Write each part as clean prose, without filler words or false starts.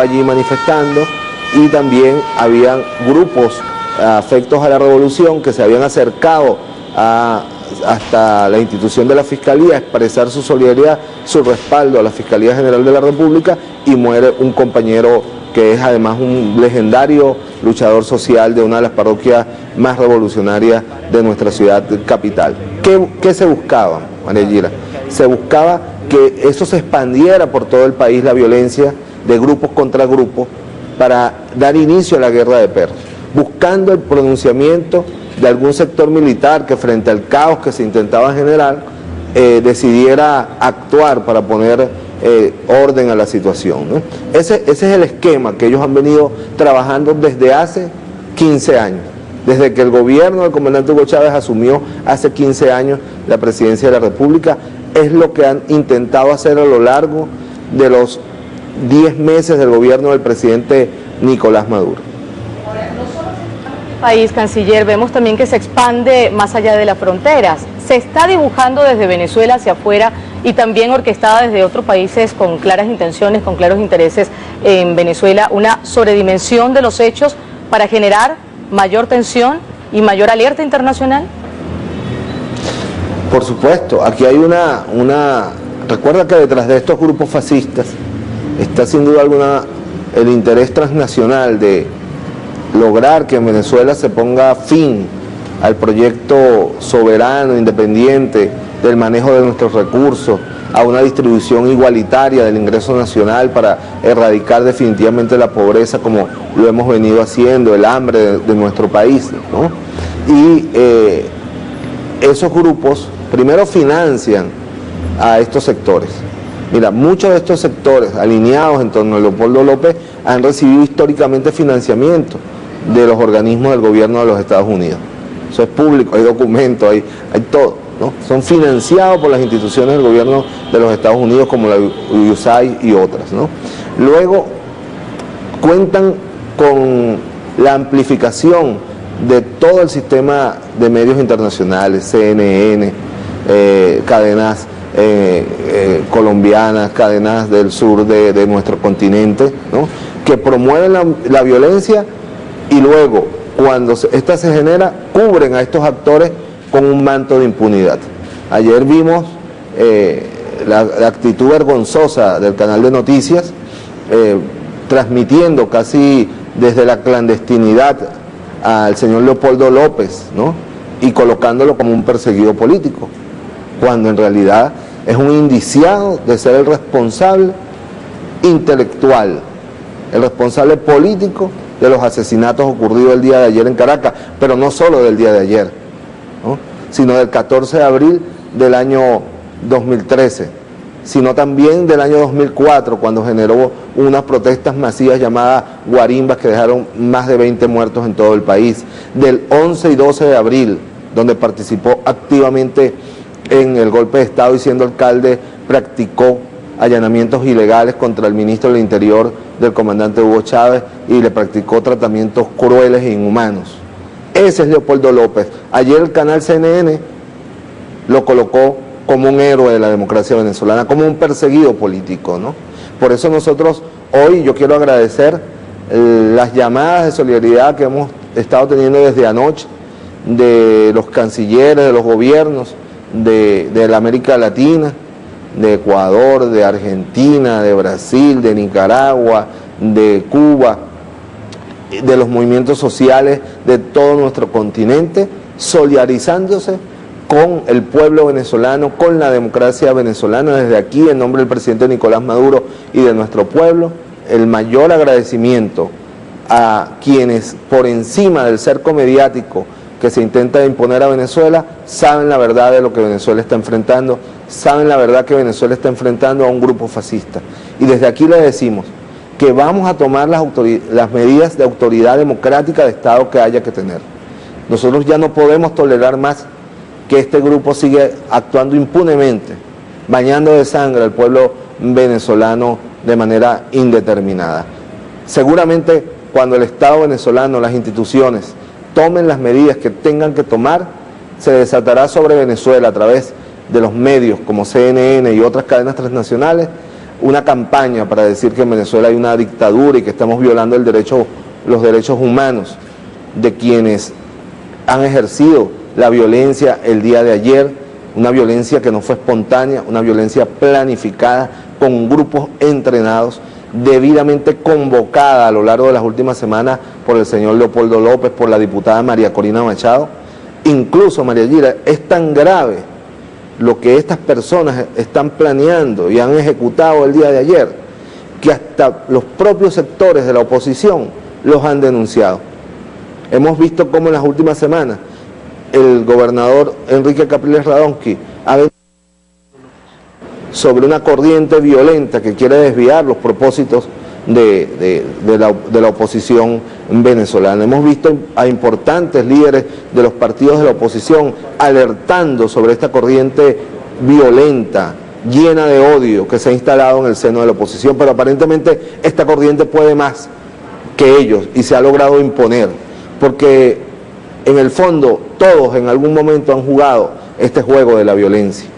allí manifestando, y también habían grupos afectos a la revolución que se habían acercado hasta la institución de la Fiscalía a expresar su solidaridad, su respaldo a la Fiscalía General de la República, y muere un compañero que es además un legendario luchador social de una de las parroquias más revolucionarias de nuestra ciudad capital. ¿Qué se buscaba, María Gira? Se buscaba que eso se expandiera por todo el país, la violencia de grupos contra grupos, para dar inicio a la guerra de perros, buscando el pronunciamiento de algún sector militar que, frente al caos que se intentaba generar, decidiera actuar para poner orden a la situación, ¿no? Ese es el esquema que ellos han venido trabajando desde hace 15 años, desde que el gobierno del comandante Hugo Chávez asumió hace 15 años la presidencia de la República. Es lo que han intentado hacer a lo largo de los 10 meses del gobierno del presidente Nicolás Maduro. Ahora, no solo se expande el país, canciller, vemos también que se expande más allá de las fronteras. Se está dibujando desde Venezuela hacia afuera y también orquestada desde otros países con claras intenciones, con claros intereses en Venezuela, una sobredimensión de los hechos para generar mayor tensión y mayor alerta internacional. Por supuesto, aquí hay recuerda que detrás de estos grupos fascistas está sin duda alguna el interés transnacional de lograr que en Venezuela se ponga fin al proyecto soberano, independiente del manejo de nuestros recursos, a una distribución igualitaria del ingreso nacional para erradicar definitivamente la pobreza como lo hemos venido haciendo, el hambre de nuestro país, ¿no? Y esos grupos primero financian a estos sectores. Mira, muchos de estos sectores alineados en torno a Leopoldo López han recibido históricamente financiamiento de los organismos del gobierno de los Estados Unidos. Eso es público, hay documentos, hay todo, ¿no? Son financiados por las instituciones del gobierno de los Estados Unidos, como la USAID y otras, ¿no? Luego cuentan con la amplificación de todo el sistema de medios internacionales, CNN, cadenas colombianas, cadenas del sur de nuestro continente, ¿no? Que promueven la violencia, y luego, cuando esta se genera, cubren a estos actores con un manto de impunidad. Ayer vimos la actitud vergonzosa del canal de noticias, transmitiendo casi desde la clandestinidad al señor Leopoldo López, ¿no? Y colocándolo como un perseguido político, cuando en realidad es un indiciado de ser el responsable intelectual, el responsable político de los asesinatos ocurridos el día de ayer en Caracas, pero no solo del día de ayer, ¿no? Sino del 14 de abril del año 2013, sino también del año 2004, cuando generó unas protestas masivas llamadas guarimbas que dejaron más de 20 muertos en todo el país, del 11 y 12 de abril, donde participó activamente en el golpe de Estado y, siendo alcalde, practicó allanamientos ilegales contra el ministro del Interior del comandante Hugo Chávez y le practicó tratamientos crueles e inhumanos. Ese es Leopoldo López. Ayer el canal CNN lo colocó como un héroe de la democracia venezolana, como un perseguido político, ¿no? Por eso nosotros hoy, yo quiero agradecer las llamadas de solidaridad que hemos estado teniendo desde anoche de los cancilleres, de los gobiernos de la América Latina, de Ecuador, de Argentina, de Brasil, de Nicaragua, de Cuba, de los movimientos sociales de todo nuestro continente, solidarizándose con el pueblo venezolano, con la democracia venezolana. Desde aquí, en nombre del presidente Nicolás Maduro y de nuestro pueblo, el mayor agradecimiento a quienes, por encima del cerco mediático que se intenta imponer a Venezuela, saben la verdad de lo que Venezuela está enfrentando, saben la verdad que Venezuela está enfrentando a un grupo fascista. Y desde aquí les decimos que vamos a tomar las medidas de autoridad democrática de Estado que haya que tener. Nosotros ya no podemos tolerar más que este grupo siga actuando impunemente, bañando de sangre al pueblo venezolano de manera indeterminada. Seguramente cuando el Estado venezolano, las instituciones, tomen las medidas que tengan que tomar, se desatará sobre Venezuela, a través de los medios como CNN y otras cadenas transnacionales, una campaña para decir que en Venezuela hay una dictadura y que estamos violando los derechos humanos de quienes han ejercido la violencia el día de ayer, una violencia que no fue espontánea, una violencia planificada con grupos entrenados, debidamente convocada a lo largo de las últimas semanas por el señor Leopoldo López, por la diputada María Corina Machado. Incluso, María Gira, es tan grave lo que estas personas están planeando y han ejecutado el día de ayer, que hasta los propios sectores de la oposición los han denunciado. Hemos visto cómo en las últimas semanas el gobernador Enrique Capriles Radonsky ha venido sobre una corriente violenta que quiere desviar los propósitos de la oposición venezolana. Hemos visto a importantes líderes de los partidos de la oposición alertando sobre esta corriente violenta, llena de odio que se ha instalado en el seno de la oposición, pero aparentemente esta corriente puede más que ellos y se ha logrado imponer, porque en el fondo todos en algún momento han jugado este juego de la violencia.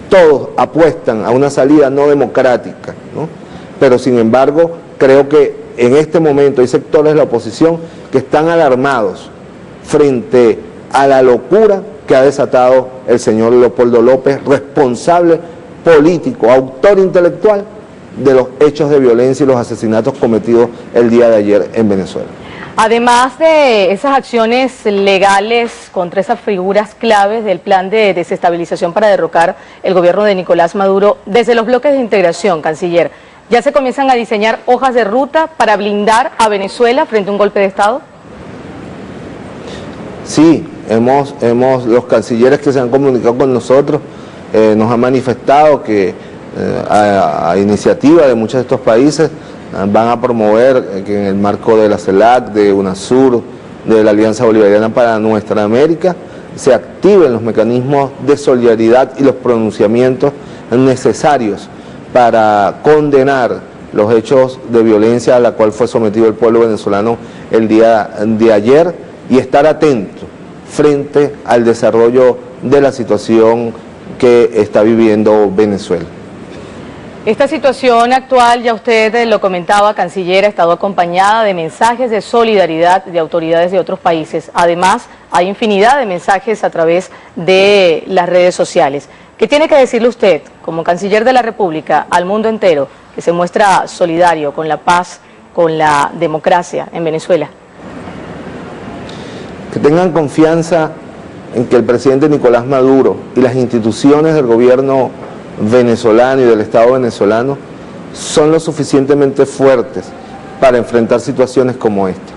Todos apuestan a una salida no democrática, ¿no? Pero sin embargo, creo que en este momento hay sectores de la oposición que están alarmados frente a la locura que ha desatado el señor Leopoldo López, responsable político, autor intelectual de los hechos de violencia y los asesinatos cometidos el día de ayer en Venezuela. Además de esas acciones legales contra esas figuras claves del plan de desestabilización para derrocar el gobierno de Nicolás Maduro, desde los bloques de integración, canciller, ¿ya se comienzan a diseñar hojas de ruta para blindar a Venezuela frente a un golpe de Estado? Sí, los cancilleres que se han comunicado con nosotros nos han manifestado que a iniciativa de muchos de estos países van a promover que en el marco de la CELAC, de UNASUR, de la Alianza Bolivariana para Nuestra América, se activen los mecanismos de solidaridad y los pronunciamientos necesarios para condenar los hechos de violencia a la cual fue sometido el pueblo venezolano el día de ayer y estar atento frente al desarrollo de la situación que está viviendo Venezuela. Esta situación actual, ya usted lo comentaba, canciller, ha estado acompañada de mensajes de solidaridad de autoridades de otros países. Además, hay infinidad de mensajes a través de las redes sociales. ¿Qué tiene que decirle usted, como canciller de la República, al mundo entero, que se muestra solidario con la paz, con la democracia en Venezuela? Que tengan confianza en que el presidente Nicolás Maduro y las instituciones del gobierno venezolano y del Estado venezolano son lo suficientemente fuertes para enfrentar situaciones como esta.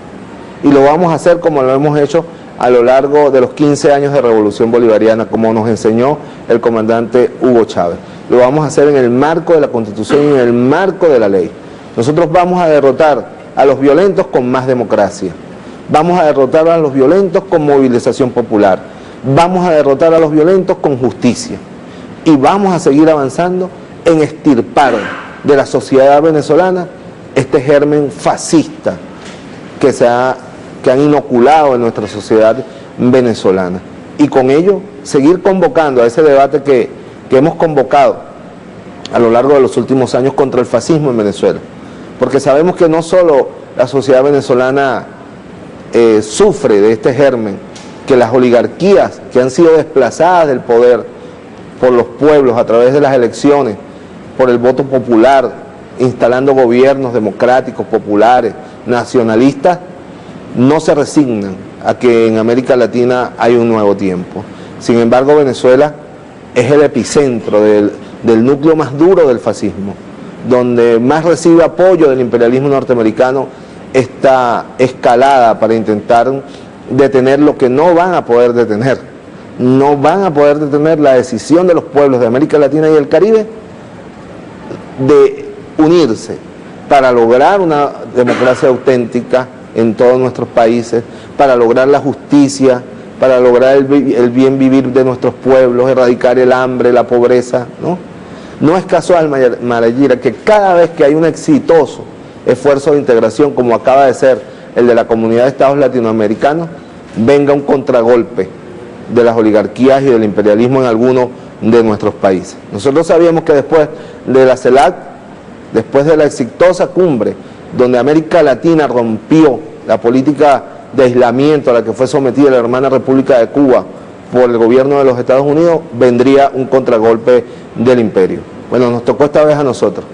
Y lo vamos a hacer como lo hemos hecho a lo largo de los 15 años de Revolución Bolivariana, como nos enseñó el comandante Hugo Chávez. Lo vamos a hacer en el marco de la Constitución y en el marco de la ley. Nosotros vamos a derrotar a los violentos con más democracia. Vamos a derrotar a los violentos con movilización popular. Vamos a derrotar a los violentos con justicia. Y vamos a seguir avanzando en extirpar de la sociedad venezolana este germen fascista que han inoculado en nuestra sociedad venezolana. Y con ello seguir convocando a ese debate que hemos convocado a lo largo de los últimos años contra el fascismo en Venezuela. Porque sabemos que no solo la sociedad venezolana sufre de este germen, que las oligarquías que han sido desplazadas del poder por los pueblos a través de las elecciones, por el voto popular, instalando gobiernos democráticos, populares, nacionalistas, no se resignan a que en América Latina hay un nuevo tiempo. Sin embargo, Venezuela es el epicentro del núcleo más duro del fascismo, donde más recibe apoyo del imperialismo norteamericano esta escalada para intentar detener lo que no van a poder detener. No van a poder detener la decisión de los pueblos de América Latina y el Caribe de unirse para lograr una democracia auténtica en todos nuestros países, para lograr la justicia, para lograr el bien vivir de nuestros pueblos, erradicar el hambre, la pobreza, ¿no? No es casual, María Gira, que cada vez que hay un exitoso esfuerzo de integración, como acaba de ser el de la Comunidad de Estados Latinoamericanos, venga un contragolpe de las oligarquías y del imperialismo en algunos de nuestros países. Nosotros sabíamos que después de la CELAC después de la exitosa cumbre donde América Latina rompió la política de aislamiento a la que fue sometida la hermana República de Cuba por el gobierno de los Estados Unidos, vendría un contragolpe del imperio. Bueno, nos tocó esta vez a nosotros.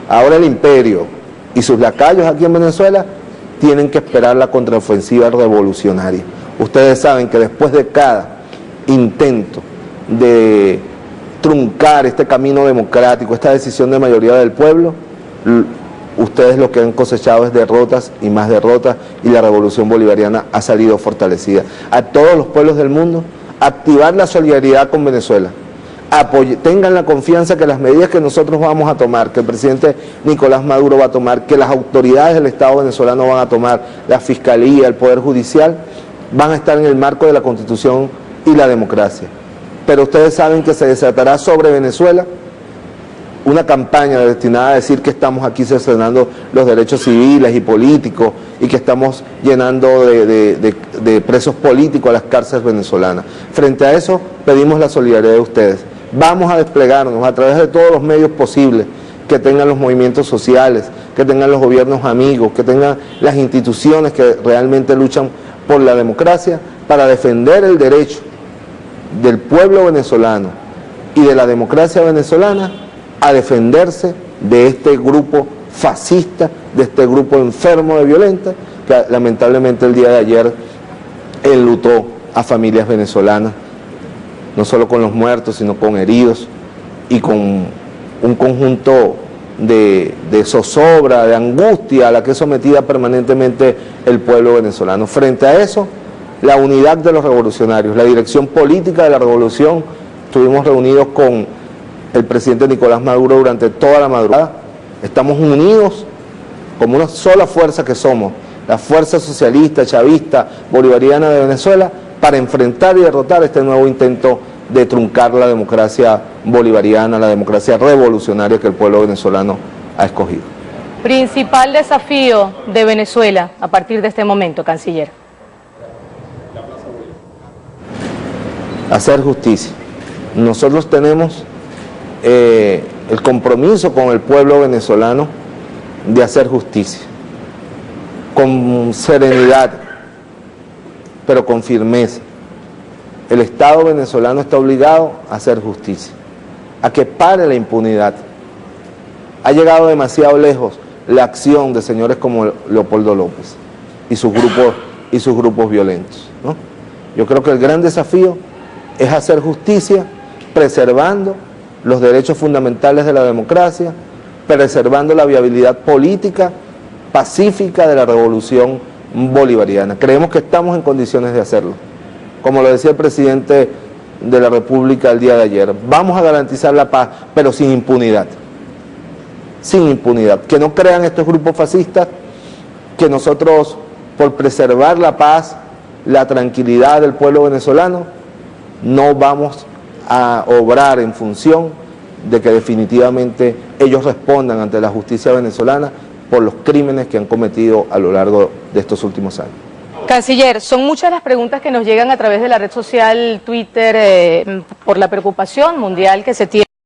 Ahora el imperio y sus lacayos aquí en Venezuela tienen que esperar la contraofensiva revolucionaria. Ustedes saben que después de cada intento de truncar este camino democrático, esta decisión de mayoría del pueblo, ustedes lo que han cosechado es derrotas y más derrotas, y la revolución bolivariana ha salido fortalecida. A todos los pueblos del mundo, activar la solidaridad con Venezuela. Tengan la confianza que las medidas que nosotros vamos a tomar, que el presidente Nicolás Maduro va a tomar, que las autoridades del Estado venezolano van a tomar, la Fiscalía, el Poder Judicial, van a estar en el marco de la Constitución y la democracia. Pero ustedes saben que se desatará sobre Venezuela una campaña destinada a decir que estamos aquí cercenando los derechos civiles y políticos y que estamos llenando de presos políticos a las cárceles venezolanas. Frente a eso, pedimos la solidaridad de ustedes. Vamos a desplegarnos a través de todos los medios posibles que tengan los movimientos sociales, que tengan los gobiernos amigos, que tengan las instituciones que realmente luchan por la democracia, para defender el derecho del pueblo venezolano y de la democracia venezolana a defenderse de este grupo fascista, de este grupo enfermo de violencia, que lamentablemente el día de ayer enlutó a familias venezolanas, no solo con los muertos, sino con heridos y con un conjunto de zozobra, de angustia a la que es sometida permanentemente el pueblo venezolano. Frente a eso, la unidad de los revolucionarios, la dirección política de la revolución, estuvimos reunidos con el presidente Nicolás Maduro durante toda la madrugada. Estamos unidos como una sola fuerza que somos, la fuerza socialista, chavista, bolivariana de Venezuela, para enfrentar y derrotar este nuevo intento de truncar la democracia bolivariana, la democracia revolucionaria que el pueblo venezolano ha escogido. Principal desafío de Venezuela a partir de este momento, canciller. Hacer justicia. Nosotros tenemos el compromiso con el pueblo venezolano de hacer justicia, con serenidad, pero con firmeza. El Estado venezolano está obligado a hacer justicia, a que pare la impunidad. Ha llegado demasiado lejos la acción de señores como Leopoldo López y sus grupos violentos, ¿no? Yo creo que el gran desafío es hacer justicia preservando los derechos fundamentales de la democracia, preservando la viabilidad política pacífica de la revolución bolivariana. Creemos que estamos en condiciones de hacerlo. Como lo decía el presidente de la República el día de ayer, vamos a garantizar la paz, pero sin impunidad. Sin impunidad. Que no crean estos grupos fascistas que nosotros, por preservar la paz, la tranquilidad del pueblo venezolano, no vamos a obrar en función de que definitivamente ellos respondan ante la justicia venezolana por los crímenes que han cometido a lo largo de estos últimos años. Canciller, son muchas las preguntas que nos llegan a través de la red social Twitter por la preocupación mundial que se tiene.